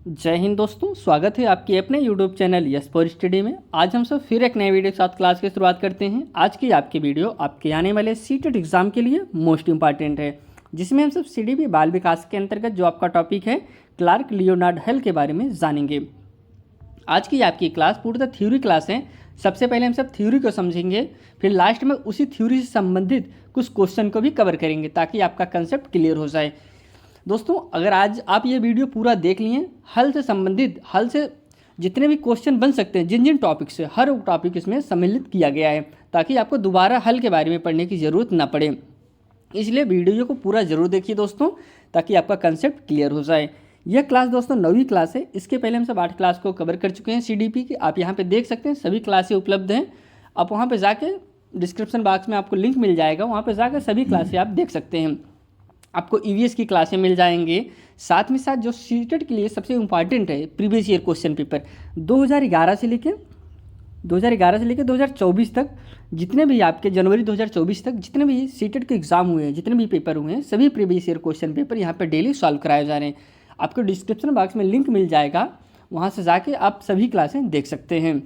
जय हिंद दोस्तों, स्वागत है आपके अपने YouTube channel yes for study में। आज हम सब फिर एक नए वीडियो के साथ क्लास की शुरुआत करते हैं। आज की आपकी वीडियो आपके आने वाले सीटेट एग्जाम के लिए मोस्ट इंपॉर्टेंट है, जिसमें हम सब सीडीपी बाल विकास के अंतर्गत जो आपका टॉपिक है क्लार्क लियोनार्ड हेल के बारे में जानेंगे। आज की आपकी क्लास पूर्णतः थ्योरी क्लास है। सबसे पहले हम सब थ्योरी को समझेंगे, फिर लास्ट में उसी थ्योरी से संबंधित कुछ क्वेश्चन को भी कवर करेंगे ताकि आपका कंसेप्ट क्लियर हो जाए। दोस्तों, अगर आज आप ये वीडियो पूरा देख लिए, हल से संबंधित हल से जितने भी क्वेश्चन बन सकते हैं, जिन जिन टॉपिक से, हर टॉपिक इसमें सम्मिलित किया गया है ताकि आपको दोबारा हल के बारे में पढ़ने की ज़रूरत ना पड़े। इसलिए वीडियो को पूरा जरूर देखिए दोस्तों, ताकि आपका कंसेप्ट क्लियर हो जाए। यह क्लास दोस्तों 9वीं क्लास है। इसके पहले हम सब 8 क्लास को कवर कर चुके हैं सीडीपी की। आप यहाँ पे देख सकते हैं सभी क्लासें उपलब्ध हैं। आप वहाँ पे जाके डिस्क्रिप्शन बॉक्स में आपको लिंक मिल जाएगा, वहाँ पे जाकर सभी क्लासें आप देख सकते हैं। आपको ईवीएस की क्लासें मिल जाएंगे, साथ में साथ जो सीटेट के लिए सबसे इम्पॉर्टेंट है प्रीवियस ईयर क्वेश्चन पेपर 2011 से लेकर 2024 तक, जितने भी आपके जनवरी 2024 तक जितने भी सीटेट के एग्जाम हुए हैं, जितने भी पेपर हुए हैं, सभी प्रीवियस ईयर क्वेश्चन पेपर यहाँ पर डेली सॉल्व कराए जा रहे हैं। आपको डिस्क्रिप्शन बॉक्स में लिंक मिल जाएगा, वहाँ से जाके आप सभी क्लासें देख सकते हैं।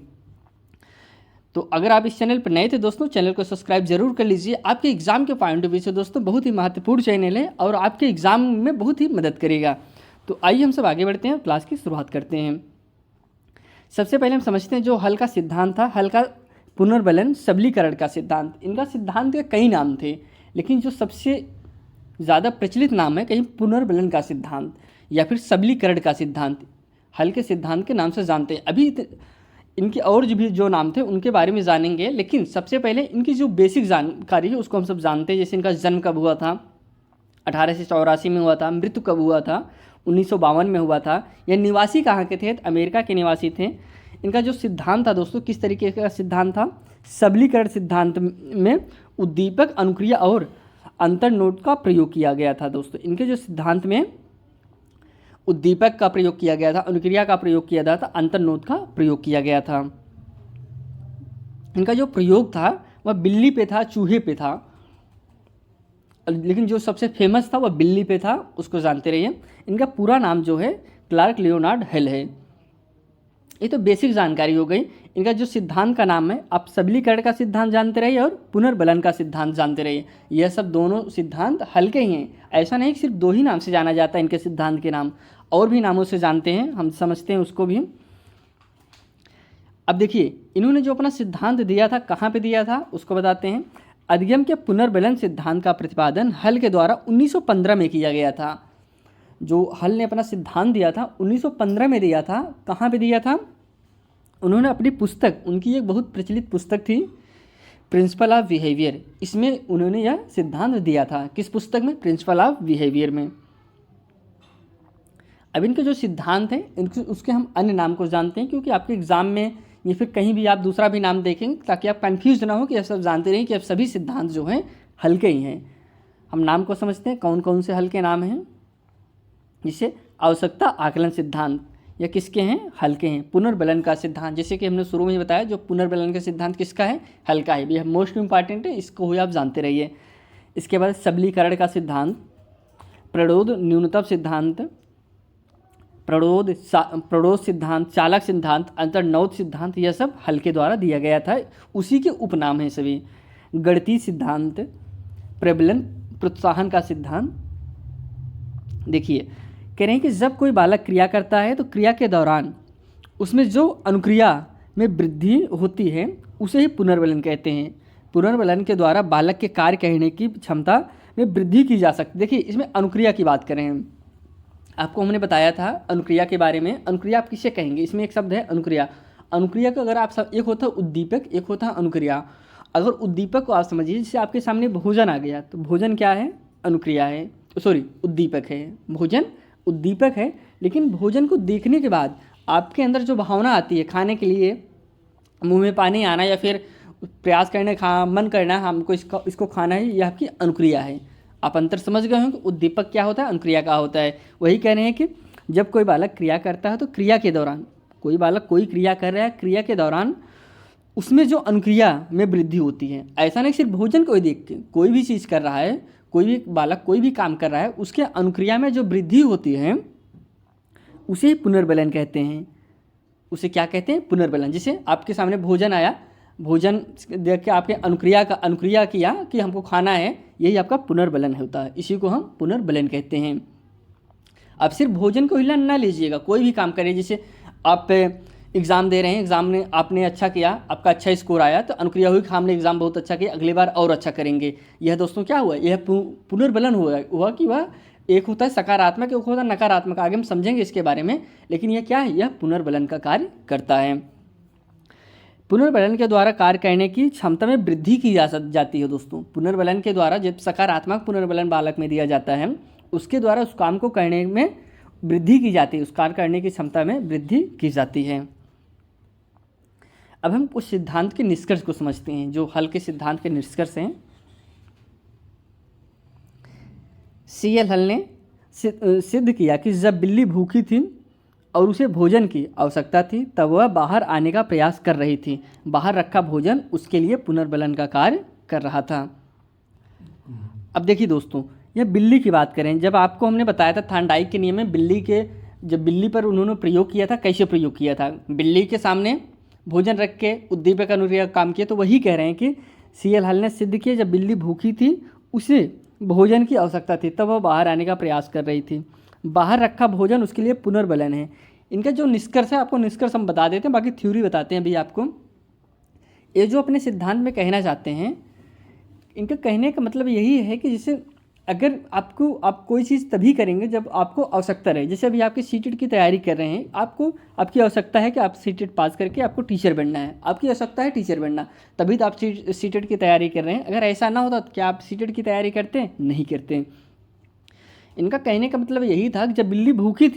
तो अगर आप इस चैनल पर नए थे दोस्तों, चैनल को सब्सक्राइब जरूर कर लीजिए। आपके एग्जाम के पॉइंट ऑफ व्यू से दोस्तों बहुत ही महत्वपूर्ण चैनल है और आपके एग्जाम में बहुत ही मदद करेगा। तो आइए हम सब आगे बढ़ते हैं, क्लास की शुरुआत करते हैं। सबसे पहले हम समझते हैं जो हल का सिद्धांत था, हल का पुनर्बलन सबलीकरण का सिद्धांत। इनका सिद्धांत के कई नाम थे, लेकिन जो सबसे ज़्यादा प्रचलित नाम है कहीं पुनर्बलन का सिद्धांत या फिर सबलीकरण का सिद्धांत। हल के सिद्धांत के नाम से जानते हैं। अभी इनके और जो नाम थे उनके बारे में जानेंगे, लेकिन सबसे पहले इनकी जो बेसिक जानकारी है उसको हम सब जानते हैं। जैसे इनका जन्म कब हुआ था, 1884 में हुआ था। मृत्यु कब हुआ था, 1952 में हुआ था। यह निवासी कहाँ के थे, अमेरिका के निवासी थे। इनका जो सिद्धांत था दोस्तों, किस तरीके का सिद्धांत था, सबलीकरण सिद्धांत में उद्दीपक, अनुक्रिया और अंतर्नोड का प्रयोग किया गया था। दोस्तों, इनके जो सिद्धांत में उद्दीपक का प्रयोग किया गया था, अनुक्रिया का प्रयोग किया गया था, अंतर्नोद का प्रयोग किया गया था। इनका जो प्रयोग था वह बिल्ली पे था, चूहे पे था, लेकिन जो सबसे फेमस था वह बिल्ली पे था, उसको जानते रहिए। इनका पूरा नाम जो है क्लार्क लियोनार्ड हेल है। ये तो बेसिक जानकारी हो गई। इनका जो सिद्धांत का नाम है, आप सबलीकरण का सिद्धांत जानते रहिए और पुनर्बलन का सिद्धांत जानते रहिए। यह सब दोनों सिद्धांत हल्के ही हैं। ऐसा नहीं कि सिर्फ 2 ही नाम से जाना जाता है इनके सिद्धांत के नाम, और भी नामों से जानते हैं, हम समझते हैं उसको भी। अब देखिए, इन्होंने जो अपना सिद्धांत दिया था, कहाँ पे दिया था उसको बताते हैं। अधिगम के पुनर्बलन सिद्धांत का प्रतिपादन हल के द्वारा 1915 में किया गया था। जो हल ने अपना सिद्धांत दिया था 1915 में दिया था। कहाँ पे दिया था, उन्होंने अपनी पुस्तक, उनकी एक बहुत प्रचलित पुस्तक थी प्रिंसिपल ऑफ बिहेवियर, इसमें उन्होंने यह सिद्धांत दिया था। किस पुस्तक में, प्रिंसिपल ऑफ बिहेवियर में। अब इनके जो सिद्धांत हैं उसके हम अन्य नाम को जानते हैं, क्योंकि आपके एग्जाम में या फिर कहीं भी आप दूसरा भी नाम देखेंगे ताकि आप कंफ्यूज ना हो कि आप सब जानते रहें कि अब सभी सिद्धांत जो हैं हल्के ही हैं। हम नाम को समझते हैं कौन कौन से हल्के नाम हैं। जैसे आवश्यकता आकलन सिद्धांत, या किसके हैं, हल्के हैं। पुनर्बलन का सिद्धांत, जैसे कि हमने शुरू में ही बताया, जो पुनर्बलन का सिद्धांत किसका है, हल्का है। यह मोस्ट इंपॉर्टेंट है, इसको ही आप जानते रहिए। इसके बाद सबलीकरण का सिद्धांत, प्रणोद न्यूनतम सिद्धांत, प्रणोद सिद्धांत, चालक सिद्धांत, अंतर्नोद सिद्धांत, यह सब हल के द्वारा दिया गया था। उसी के उपनाम हैं सभी। गणितीय सिद्धांत, प्रबलन प्रोत्साहन का सिद्धांत। देखिए, कह रहे हैं कि जब कोई बालक क्रिया करता है तो क्रिया के दौरान उसमें जो अनुक्रिया में वृद्धि होती है उसे ही पुनर्बलन कहते हैं। पुनर्बलन के द्वारा बालक के कार्य करने की क्षमता में वृद्धि की जा सकती। देखिए, इसमें अनुक्रिया की बात करें हम, आपको हमने बताया था अनुक्रिया के बारे में। अनुक्रिया आप किसे कहेंगे, इसमें एक शब्द है अनुक्रिया। अनुक्रिया का अगर आप सब, एक होता है उद्दीपक, एक होता है अनुक्रिया। अगर उद्दीपक को आप समझिए, जैसे आपके सामने भोजन आ गया तो भोजन क्या है, अनुक्रिया है, सॉरी उद्दीपक है। भोजन उद्दीपक है, लेकिन भोजन को देखने के बाद आपके अंदर जो भावना आती है खाने के लिए, मुंह में पानी आना या फिर प्रयास करने मन करना, हमको इसको खाना है, यह आपकी अनुक्रिया है। आप अंतर समझ गए हो कि उद्दीपक क्या होता है, अनुक्रिया क्या होता है। वही कह रहे हैं कि जब कोई बालक क्रिया करता है तो क्रिया के दौरान, कोई बालक कोई क्रिया कर रहा है, क्रिया के दौरान उसमें जो अनुक्रिया में वृद्धि होती है। ऐसा नहीं सिर्फ भोजन को ही देख के, कोई भी चीज़ कर रहा है, कोई भी बालक कोई भी काम कर रहा है, उसके अनुक्रिया में जो वृद्धि होती है उसे पुनर्बलन कहते हैं। उसे क्या कहते हैं? पुनर्बलन। जैसे आपके सामने भोजन आया, भोजन देख के आपने अनुक्रिया किया कि हमको खाना है, यही आपका पुनर्बलन होता है, इसी को हम पुनर्बलन कहते हैं। अब सिर्फ भोजन को ही ना लीजिएगा, कोई भी काम करिए। जैसे आप एग्ज़ाम दे रहे हैं, एग्ज़ाम में आपने अच्छा किया, आपका अच्छा स्कोर आया, तो अनुक्रिया हुई कि हमने एग्ज़ाम बहुत अच्छा किया, अगली बार और अच्छा करेंगे। यह दोस्तों क्या हुआ? यह पुनर्बलन हुआ कि वह एक होता है सकारात्मक, एक होता है नकारात्मक। आगे हम समझेंगे इसके बारे में, लेकिन यह क्या है? यह पुनर्बलन का कार्य करता है। पुनर्बलन के द्वारा कार्य करने की क्षमता में वृद्धि की जाती है दोस्तों। पुनर्बलन के द्वारा जब सकारात्मक पुनर्बलन बालक में दिया जाता है, उसके द्वारा उस काम को करने में वृद्धि की जाती है, उस कार्य करने की क्षमता में वृद्धि की जाती है। अब हम कुछ सिद्धांत के निष्कर्ष को समझते हैं, जो हल के सिद्धांत के निष्कर्ष हैं। सीएल हल ने सिद्ध किया कि जब बिल्ली भूखी थी और उसे भोजन की आवश्यकता थी, तब वह बाहर आने का प्रयास कर रही थी। बाहर रखा भोजन उसके लिए पुनर्बलन का कार्य कर रहा था। अब देखिए दोस्तों, यह बिल्ली की बात करें, जब आपको हमने बताया था थॉर्नडाइक के नियम में जब बिल्ली पर उन्होंने प्रयोग किया था, कैसे प्रयोग किया था? बिल्ली के सामने भोजन रख के उद्दीपक अनुक्रिया काम किया, तो वही कह रहे हैं कि सीएल हल ने सिद्ध किया जब बिल्ली भूखी थी, उसे भोजन की आवश्यकता थी, तब वह बाहर आने का प्रयास कर रही थी। बाहर रखा भोजन उसके लिए पुनर्बलन है। इनका जो निष्कर्ष है, आपको निष्कर्ष हम बता देते हैं, बाकी थ्योरी बताते हैं अभी आपको। ये जो अपने सिद्धांत में कहना चाहते हैं, इनका कहने का मतलब यही है कि जैसे अगर आप कोई चीज़ तभी करेंगे जब आपको आवश्यकता रहे। जैसे अभी आपकी सीटेट की तैयारी कर रहे हैं, आपकी आवश्यकता है कि आप सीटेट पास करके आपको टीचर बनना है, आपकी आवश्यकता है टीचर बनना, तभी तो आप सीटेट की तैयारी कर रहे हैं। अगर ऐसा ना होता तो क्या आप सीटेट की तैयारी करते हैं? नहीं करते। इनका कहने का मतलब यही था कि जब बिल्ली भूखी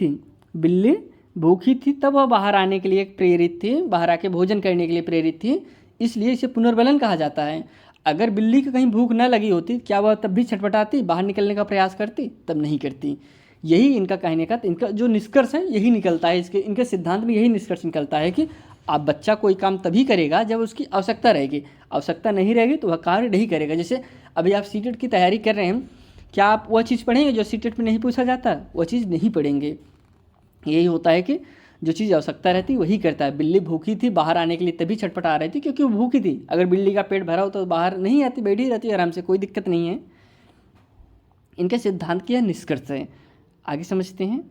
थी तब वह बाहर आने के लिए प्रेरित थी, बाहर आके भोजन करने के लिए प्रेरित थी, इसलिए इसे पुनर्बलन कहा जाता है। अगर बिल्ली को कहीं भूख न लगी होती, क्या वह तब भी छटपटाती, बाहर निकलने का प्रयास करती? तब नहीं करती। यही इनका कहने का, इनका जो निष्कर्ष है यही निकलता है, इनके सिद्धांत में यही निष्कर्ष निकलता है कि आप बच्चा कोई काम तभी करेगा जब उसकी आवश्यकता रहेगी, आवश्यकता नहीं रहेगी तो वह कार्य नहीं करेगा। जैसे अभी आप सीटेट की तैयारी कर रहे हैं, क्या आप वह चीज़ पढ़ेंगे जो सीटेट में नहीं पूछा जाता? वह चीज़ नहीं पढ़ेंगे। यही होता है कि जो चीज़ आवश्यकता रहती वही करता है। बिल्ली भूखी थी, बाहर आने के लिए तभी छटपटा रही थी क्योंकि वो भूखी थी। अगर बिल्ली का पेट भरा हो तो बाहर नहीं आती, बैठी रहती आराम से, कोई दिक्कत नहीं है। इनके सिद्धांत की यह निष्कर्ष है। आगे समझते हैं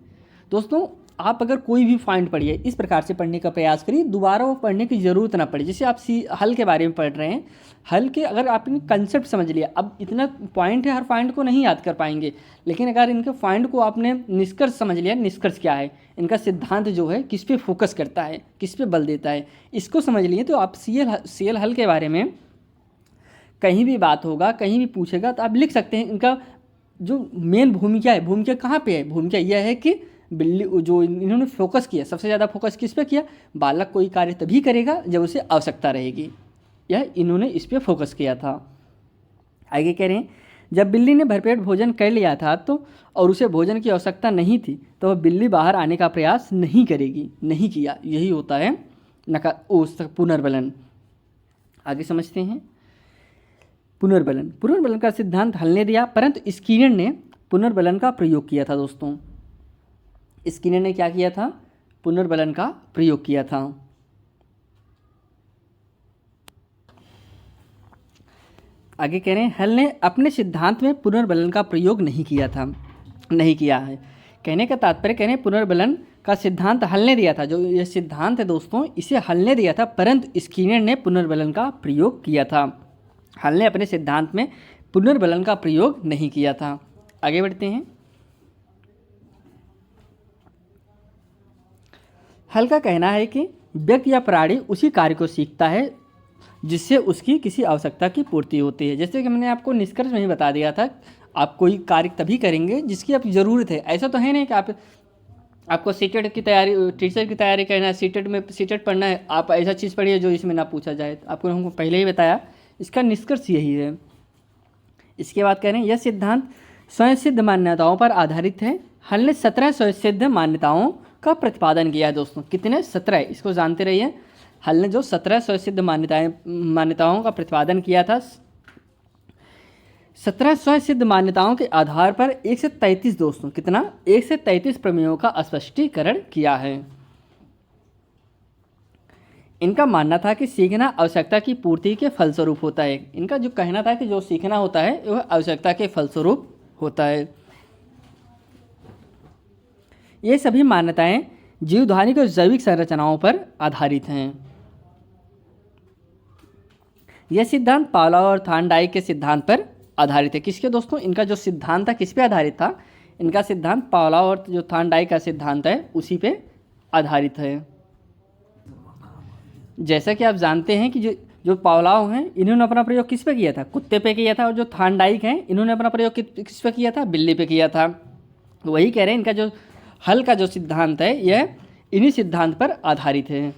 दोस्तों। आप अगर कोई भी पॉइंट पढ़िए, इस प्रकार से पढ़ने का प्रयास करिए, दोबारा वो पढ़ने की ज़रूरत ना पड़े। जैसे आप हल के बारे में पढ़ रहे हैं, हल के अगर आपने कंसेप्ट समझ लिया, अब इतना पॉइंट है, हर पॉइंट को नहीं याद कर पाएंगे, लेकिन अगर इनके पॉइंट को आपने निष्कर्ष समझ लिया, निष्कर्ष क्या है, इनका सिद्धांत जो है किस पे फोकस करता है, किस पे बल देता है, इसको समझ लिए तो आप सीएल हल के बारे में कहीं भी बात होगा, कहीं भी पूछेगा तो आप लिख सकते हैं। इनका जो मेन भूमिका है, भूमिका कहाँ पे है? भूमिका यह है कि बिल्ली जो इन्होंने फोकस किया, सबसे ज़्यादा फोकस किस पे किया? बालक कोई कार्य तभी करेगा जब उसे आवश्यकता रहेगी। यह इन्होंने इस पे फोकस किया था। आगे कह रहे हैं, जब बिल्ली ने भरपेट भोजन कर लिया था तो और उसे भोजन की आवश्यकता नहीं थी, तो वह बिल्ली बाहर आने का प्रयास नहीं करेगी, नहीं किया। यही होता है पुनर्बलन। आगे समझते हैं पुनर्बलन का सिद्धांत हल ने दिया, परंतु स्किनर ने पुनर्बलन का प्रयोग किया था दोस्तों। स्किनर ने क्या किया था? पुनर्बलन का प्रयोग किया था। आगे कह रहे हैं, हल ने अपने सिद्धांत में पुनर्बलन का प्रयोग नहीं किया है। कहने का तात्पर्य, कह रहे हैं पुनर्बलन का सिद्धांत हल ने दिया था। जो यह सिद्धांत है दोस्तों, इसे हल ने दिया था, परंतु स्किनर ने पुनर्बलन का प्रयोग किया था। हल ने अपने सिद्धांत में पुनर्बलन का प्रयोग नहीं किया था। आगे बढ़ते हैं। हल का कहना है कि व्यक्ति या प्राणी उसी कार्य को सीखता है जिससे उसकी किसी आवश्यकता की पूर्ति होती है। जैसे कि मैंने आपको निष्कर्ष में ही बता दिया था, आप कोई कार्य तभी करेंगे जिसकी आप ज़रूरत है। ऐसा तो है नहीं कि आपको सीटेट की तैयारी, टीचर की तैयारी करना है, सीटेट पढ़ना है, आप ऐसा चीज़ पढ़िए जो इसमें ना पूछा जाए। आपको हमको पहले ही बताया, इसका निष्कर्ष यही है। इसके बाद कह रहे हैं, यह सिद्धांत स्वयं सिद्ध मान्यताओं पर आधारित है। हल ने 17 स्वयं सिद्ध मान्यताओं का प्रतिपादन किया है दोस्तों। कितने? 17। इसको जानते रहिए। हल ने जो 17 स्वयं सिद्ध मान्यताओं का प्रतिपादन किया था, 17 स्वयं सिद्ध मान्यताओं के आधार पर 1 से 33 दोस्तों, कितना 1 से 33 प्रमेयों का स्पष्टीकरण किया है। इनका मानना था कि सीखना आवश्यकता की पूर्ति के फलस्वरूप होता है। इनका जो कहना था कि जो सीखना होता है वह आवश्यकता के फलस्वरूप होता है। ये सभी मान्यताएं जीवधानी की जैविक संरचनाओं पर आधारित हैं। यह सिद्धांत पावलोव और थॉर्नडाइक के सिद्धांत पर आधारित है। किसके दोस्तों? इनका जो सिद्धांत था किस पे आधारित था? इनका सिद्धांत पावलोव और जो थॉर्नडाइक का सिद्धांत है उसी पे आधारित है। जैसा कि आप जानते हैं कि जो पावलोव हैं इन्होंने अपना प्रयोग किस पे किया था? कुत्ते पे किया था। और जो थॉर्नडाइक हैं इन्होंने अपना प्रयोग किस पे किया था? बिल्ली पे किया था। वही कह रहे हैं इनका जो हल का जो सिद्धांत है यह इन्हीं सिद्धांत पर आधारित है।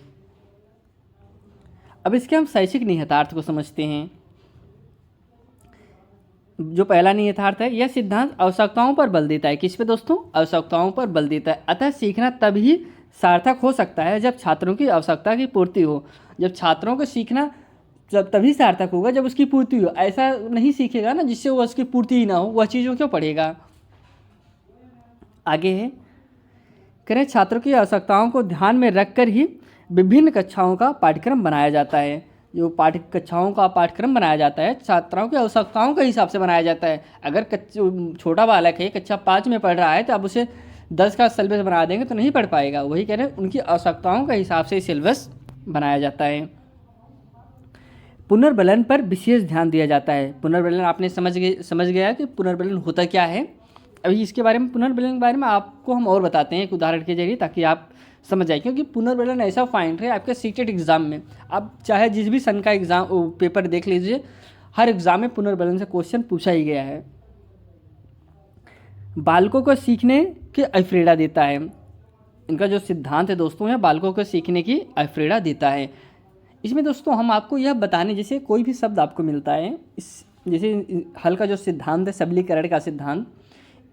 अब इसके हम शैक्षिक निहितार्थ को समझते हैं। जो पहला निहितार्थ है, यह सिद्धांत आवश्यकताओं पर बल देता है। किस पे दोस्तों? आवश्यकताओं पर बल देता है। अतः सीखना तभी सार्थक हो सकता है जब छात्रों की आवश्यकता की पूर्ति हो। जब छात्रों को सीखना जब तभी सार्थक होगा जब उसकी पूर्ति हो। ऐसा नहीं सीखेगा ना जिससे वो उसकी पूर्ति ही ना हो, वह चीज़ों क्यों पढ़ेगा। आगे है, करें छात्रों की आवश्यकताओं को ध्यान में रखकर ही विभिन्न कक्षाओं का पाठ्यक्रम बनाया जाता है। जो कक्षाओं का पाठ्यक्रम बनाया जाता है छात्राओं की आवश्यकताओं के हिसाब से बनाया जाता है। अगर छोटा बालक है कक्षा 5 में पढ़ रहा है तो अब उसे 10 का सिलेबस बना देंगे तो नहीं पढ़ पाएगा। वही कह रहे हैं उनकी आवश्यकताओं के हिसाब से सिलेबस बनाया जाता है। पुनर्बलन पर विशेष ध्यान दिया जाता है। पुनर्बलन आपने समझ गया कि पुनर्बलन होता क्या है। अभी इसके बारे में पुनर्बलन के बारे में आपको हम और बताते हैं एक उदाहरण के जरिए ताकि आप समझ जाए। क्योंकि पुनर्बलन ऐसा पॉइंट है आपके सीटेट एग्ज़ाम में, आप चाहे जिस भी सन का एग्ज़ाम पेपर देख लीजिए, हर एग्ज़ाम में पुनर्बलन से क्वेश्चन पूछा ही गया है। बालकों को सीखने की अफ्रीड़ा देता है। इनका जो सिद्धांत है दोस्तों, यह बालकों को सीखने की अफ्रीड़ा देता है। इसमें दोस्तों हम आपको यह बताने, जैसे कोई भी शब्द आपको मिलता है, इस जैसे हल का जो सिद्धांत है सबलीकरण का सिद्धांत,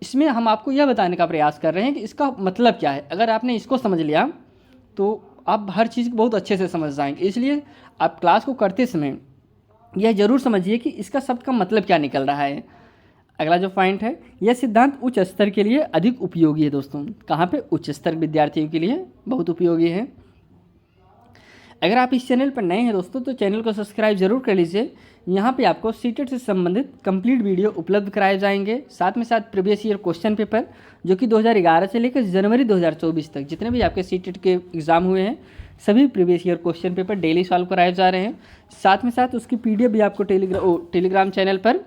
इसमें हम आपको यह बताने का प्रयास कर रहे हैं कि इसका मतलब क्या है। अगर आपने इसको समझ लिया तो आप हर चीज़ को बहुत अच्छे से समझ जाएंगे। इसलिए आप क्लास को करते समय यह जरूर समझिए कि इसका शब्द का मतलब क्या निकल रहा है। अगला जो पॉइंट है, यह सिद्धांत उच्च स्तर के लिए अधिक उपयोगी है दोस्तों। कहाँ पे? उच्च स्तर विद्यार्थियों के लिए बहुत उपयोगी है। अगर आप इस चैनल पर नए हैं दोस्तों तो चैनल को सब्सक्राइब जरूर कर लीजिए। यहाँ पे आपको सीटेट से संबंधित कंप्लीट वीडियो उपलब्ध कराए जाएंगे। साथ में साथ प्रीवियस ईयर क्वेश्चन पेपर जो कि 2011 से लेकर जनवरी 2024 तक जितने भी आपके सीटेट के एग्ज़ाम हुए हैं सभी previous year question paper daily solve कराए जा रहे हैं। साथ में साथ उसकी PDF भी आपको टेलीग्राम चैनल पर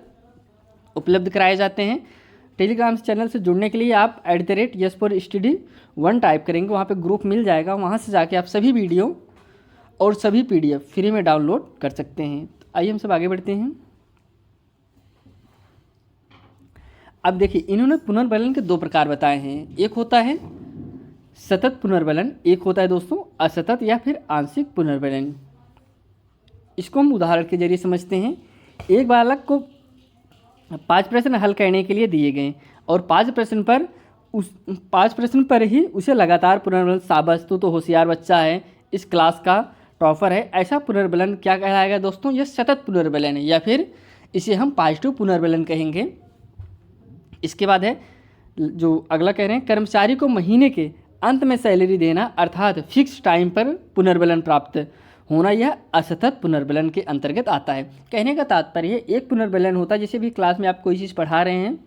उपलब्ध कराए जाते हैं। टेलीग्राम चैनल से जुड़ने के लिए आप @yes4study1 टाइप करेंगे, वहाँ पे ग्रुप मिल जाएगा। वहाँ से जाके आप सभी वीडियो और सभी PDF फ्री में डाउनलोड कर सकते हैं। तो आइए हम सब आगे बढ़ते हैं। अब देखिए इन्होंने पुनर्बलन के 2 प्रकार बताए हैं। एक होता है सतत पुनर्बलन, एक होता है दोस्तों असतत या फिर आंशिक पुनर्बलन। इसको हम उदाहरण के जरिए समझते हैं। एक बालक को 5 प्रश्न हल करने के लिए दिए गए और 5 प्रश्न पर ही उसे लगातार पुनर्बलन, शाबाश तू तो होशियार बच्चा है, इस क्लास का टॉपर है, ऐसा पुनर्बलन क्या कहलाएगा दोस्तों? यह सतत पुनर्बलन है या फिर इसे हम पॉजिटिव पुनर्बलन कहेंगे। इसके बाद है जो अगला कह रहे हैं, कर्मचारी को महीने के अंत में सैलरी देना अर्थात फिक्स टाइम पर पुनर्बलन प्राप्त होना, यह असतत पुनर्बलन के अंतर्गत आता है। कहने का तात्पर्य एक पुनर्बलन होता है, जैसे भी क्लास में आप कोई चीज़ पढ़ा रहे हैं,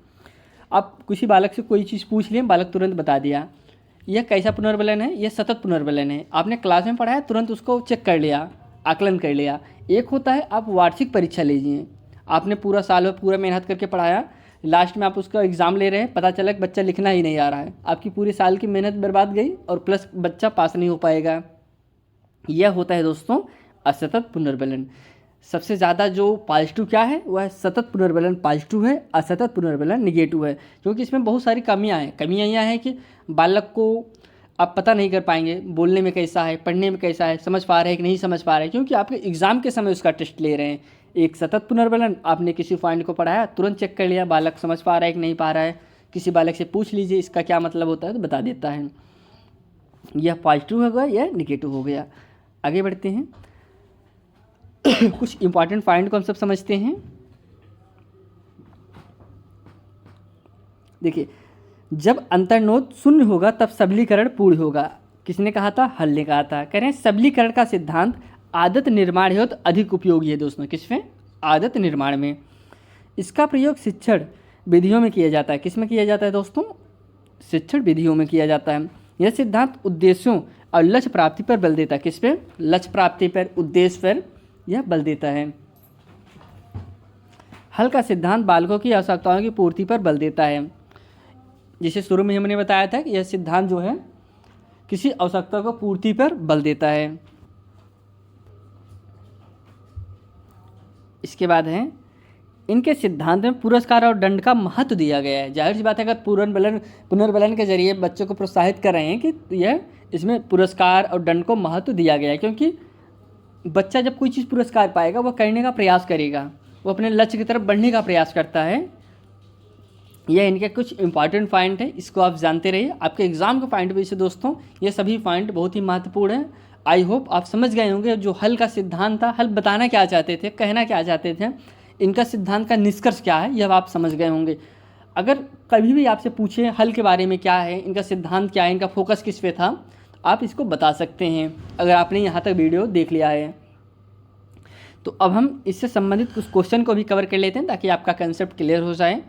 आप किसी बालक से कोई चीज़ पूछ लिए, बालक तुरंत बता दिया, यह कैसा पुनर्बलन है? यह सतत पुनर्बलन है। आपने क्लास में पढ़ाया, तुरंत उसको चेक कर लिया, आकलन कर लिया। एक होता है आप वार्षिक परीक्षा लीजिए, आपने पूरा साल में पूरा मेहनत करके पढ़ाया, लास्ट में आप उसका एग्ज़ाम ले रहे हैं, पता चला कि बच्चा लिखना ही नहीं आ रहा है, आपकी पूरी साल की मेहनत बर्बाद गई और प्लस बच्चा पास नहीं हो पाएगा। यह होता है दोस्तों असतत पुनर्बलन। सबसे ज़्यादा जो पॉजिटिव क्या है वह सतत पुनर्बलन पॉजिटिव है, असतत पुनर्बलन निगेटिव है। क्योंकि इसमें बहुत सारी कमियां हैं। कमियां यह हैं कि बालक को आप पता नहीं कर पाएंगे बोलने में कैसा है, पढ़ने में कैसा है, समझ पा रहे हैं कि नहीं समझ पा रहे हैं, क्योंकि आपके एग्ज़ाम के समय उसका टेस्ट ले रहे हैं। एक सतत पुनर्बलन, आपने किसी पॉइंट को पढ़ाया, तुरंत चेक कर लिया बालक समझ पा रहा है कि नहीं पा रहा है, किसी बालक से पूछ लीजिए इसका क्या मतलब होता है तो बता देता है। यह पॉजिटिव हो गया, यह निगेटिव हो गया। आगे बढ़ते हैं। कुछ इंपॉर्टेंट पॉइंट को हम सब समझते हैं। देखिए, जब अंतर्नोद शून्य होगा तब सबलीकरण पूर्ण होगा। किसने कहा था? हल ने कहा था। कह रहे हैं सबलीकरण का सिद्धांत आदत निर्माण हेतु अधिक उपयोगी है दोस्तों। किसमें? आदत निर्माण में। इसका प्रयोग शिक्षण विधियों में किया जाता है। किस में किया जाता है दोस्तों? शिक्षण विधियों में किया जाता है। यह सिद्धांत उद्देश्यों और लक्ष्य प्राप्ति पर बल देता है। किस पे? लक्ष्य प्राप्ति पर, उद्देश्य पर यह बल देता है। हल का सिद्धांत बालकों की आवश्यकताओं की पूर्ति पर बल देता है। जिसे शुरू में हमने बताया था कि यह सिद्धांत जो है किसी आवश्यकता को पूर्ति पर बल देता है। इसके बाद है इनके सिद्धांत में पुरस्कार और दंड का महत्व दिया गया है। जाहिर सी बात है, अगर पुनर्बलन के जरिए बच्चों को प्रोत्साहित कर रहे हैं कि यह इसमें पुरस्कार और दंड को महत्व दिया गया है, क्योंकि बच्चा जब कोई चीज़ पुरस्कार पाएगा वह करने का प्रयास करेगा, वो अपने लक्ष्य की तरफ बढ़ने का प्रयास करता है। यह इनके कुछ इंपॉर्टेंट पॉइंट है, इसको आप जानते रहिए। आपके एग्जाम के पॉइंट भी से दोस्तों ये सभी पॉइंट बहुत ही महत्वपूर्ण हैं। आई होप आप समझ गए होंगे जो हल का सिद्धांत था, हल बताना क्या चाहते थे, कहना क्या चाहते थे, इनका सिद्धांत का निष्कर्ष क्या है, यह आप समझ गए होंगे। अगर कभी भी आपसे पूछे हल के बारे में क्या है, इनका सिद्धांत क्या है, इनका फोकस किस पे था, आप इसको बता सकते हैं अगर आपने यहाँ तक वीडियो देख लिया है। तो अब हम इससे संबंधित कुछ क्वेश्चन को भी कवर कर लेते हैं ताकि आपका कंसेप्ट क्लियर हो जाए।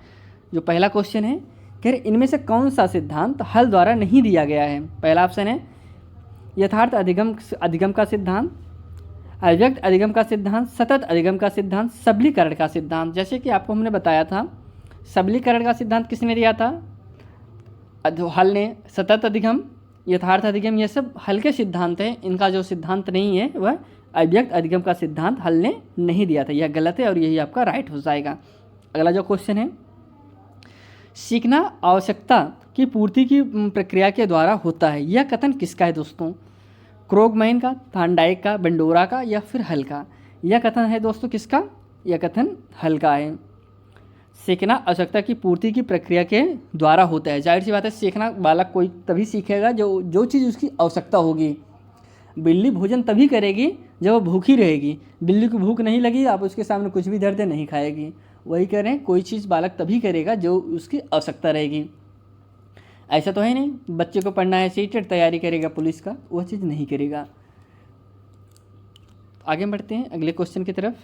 जो पहला क्वेश्चन है, कह रहे इनमें से कौन सा सिद्धांत हल द्वारा नहीं दिया गया है? पहला ऑप्शन है यथार्थ अधिगम का सिद्धांत, अव्यक्त अधिगम का सिद्धांत, सतत अधिगम का सिद्धांत, सबलीकरण का सिद्धांत। जैसे कि आपको हमने बताया था, सबलीकरण का सिद्धांत किसने दिया था? हल ने। सतत अधिगम, यथार्थ अधिगम, ये सब हल के सिद्धांत हैं। इनका जो सिद्धांत नहीं है वह अव्यक्त अधिगम का सिद्धांत हल ने नहीं दिया था। यह गलत है और यही आपका राइट हो जाएगा। अगला जो क्वेश्चन है, सीखना आवश्यकता की पूर्ति की प्रक्रिया के द्वारा होता है, यह कथन किसका है दोस्तों? क्रोगमैन का, थार्नडाइक का, बंडोरा का या फिर हल का? यह कथन है दोस्तों किसका? यह कथन हल का है। सीखना आवश्यकता की पूर्ति की प्रक्रिया के द्वारा होता है। जाहिर सी बात है, सीखना बालक कोई तभी सीखेगा जो चीज़ उसकी आवश्यकता होगी। बिल्ली भोजन तभी करेगी जब वो भूखी रहेगी। बिल्ली को भूख नहीं लगी, आप उसके सामने कुछ भी धर दे नहीं खाएगी। वही कह रहे हैं, कोई चीज़ बालक तभी करेगा जो उसकी आवश्यकता रहेगी। ऐसा तो है नहीं बच्चे को पढ़ना है, सीटेट तैयारी करेगा पुलिस का, वह चीज़ नहीं करेगा। आगे बढ़ते हैं अगले क्वेश्चन की तरफ।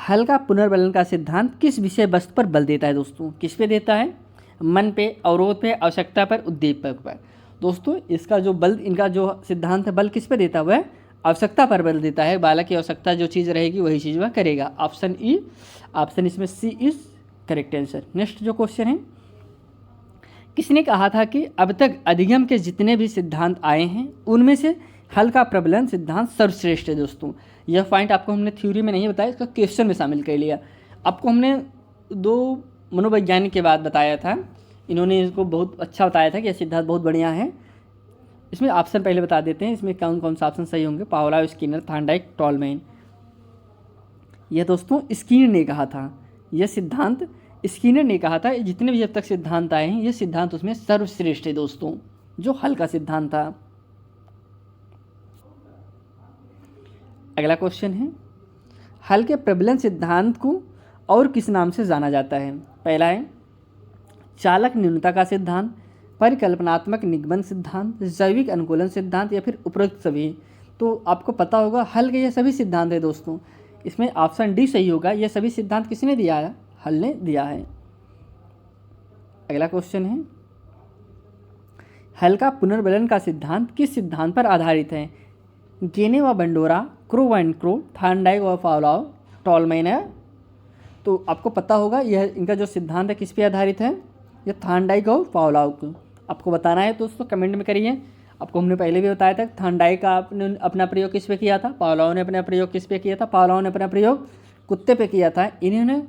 हल का पुनर्बलन का सिद्धांत किस विषय वस्तु पर बल देता है दोस्तों? किस पे देता है? मन पे, अवरोध पे, आवश्यकता पर, उद्दीपक पर। दोस्तों इसका जो बल, इनका जो सिद्धांत है, बल किस पे देता है? वह आवश्यकता पर बल देता है। बालक की आवश्यकता जो चीज़ रहेगी वही चीज़ वह करेगा। ऑप्शन ई, ऑप्शन इसमें सी इज करेक्ट आंसर। नेक्स्ट जो क्वेश्चन है, किसने कहा था कि अब तक अधिगम के जितने भी सिद्धांत आए हैं उनमें से हल का प्रबलन सिद्धांत सर्वश्रेष्ठ है दोस्तों। यह पॉइंट आपको हमने थ्योरी में नहीं बताया, इसका क्वेश्चन में शामिल कर लिया। आपको हमने 2 मनोवैज्ञानिक के बाद बताया था, इन्होंने इसको बहुत अच्छा बताया था कि यह सिद्धांत बहुत बढ़िया है। इसमें ऑप्शन पहले बता देते हैं, इसमें कौन कौन सा ऑप्शन सही होंगे। Pavlov, Skinner, Thorndike, tall man. यह दोस्तों स्किनर ने कहा था, यह सिद्धांत स्किनर ने कहा था। जितने भी अब तक सिद्धांत आए हैं, यह सिद्धांत उसमें सर्वश्रेष्ठ है दोस्तों, जो हल का सिद्धांत था। अगला क्वेश्चन है, हल के प्रबलन सिद्धांत को और किस नाम से जाना जाता है? पहला है चालक न्यूनता का सिद्धांत, परिकल्पनात्मक निगमन सिद्धांत, जैविक अनुकूलन सिद्धांत या फिर उपरोक्त सभी। तो आपको पता होगा हल के ये सभी सिद्धांत है दोस्तों। इसमें ऑप्शन डी सही होगा। यह सभी सिद्धांत किसने दिया है? हल ने दिया है। अगला क्वेश्चन है, हल का पुनर्बलन का सिद्धांत किस सिद्धांत पर आधारित है? गेने व बंडोरा, क्रो एंड क्रो, थार्नडाइक व पावलोव, टॉलमैन है। तो आपको पता होगा यह इनका जो सिद्धांत है किस पे आधारित है? यह थार्नडाइक और पावलोव को आपको बताना है दोस्तों, कमेंट में करिए। आपको हमने पहले भी बताया था, थार्नडाइक का आपने अपना प्रयोग किस पे किया था, पावलोव ने अपना प्रयोग किस पे किया था? पावलोव ने अपना प्रयोग कुत्ते पे किया था। इन्होंने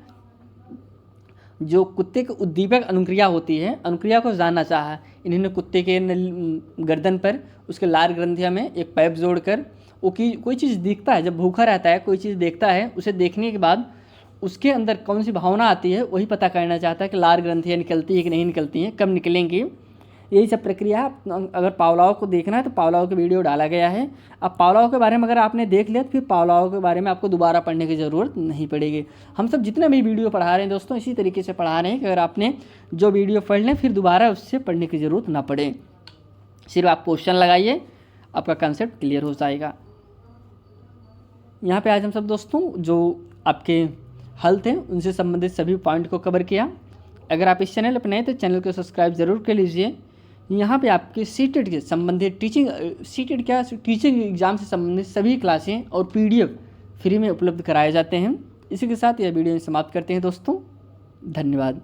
जो कुत्ते की उद्दीपक अनुक्रिया होती है, अनुक्रिया को जानना चाहा। इन्होंने कुत्ते के गर्दन पर उसके लार ग्रंथिया में एक पाइप जोड़कर वो कोई चीज़ दिखता है, जब भूखा रहता है कोई चीज़ देखता है, उसे देखने के बाद उसके अंदर कौन सी भावना आती है वही पता करना चाहता है कि लार ग्रंथियाँ निकलती है कि नहीं निकलती हैं, कब निकलेंगी। यही सब प्रक्रिया है। अगर पावलाव को देखना है तो पावलाव की वीडियो डाला गया है। अब पावलाव के बारे में अगर आपने देख लिया तो फिर पावलाव के बारे में आपको दोबारा पढ़ने की ज़रूरत नहीं पड़ेगी। हम सब जितना भी वीडियो पढ़ा रहे हैं दोस्तों इसी तरीके से पढ़ा रहे हैं कि अगर आपने जो वीडियो पढ़ लें फिर दोबारा उससे पढ़ने की ज़रूरत ना पड़े। सिर्फ आप क्वेश्चन लगाइए, आपका कंसेप्ट क्लियर हो जाएगा। यहाँ पे आज हम सब दोस्तों जो आपके हल थे उनसे संबंधित सभी पॉइंट को कवर किया। अगर आप इस चैनल पर नए तो चैनल को सब्सक्राइब जरूर कर लीजिए। यहाँ पे आपके सीटेट के संबंधित टीचिंग एग्जाम से संबंधित सभी क्लासें और PDF फ्री में उपलब्ध कराए जाते हैं। इसी के साथ यह वीडियो समाप्त करते हैं दोस्तों। धन्यवाद।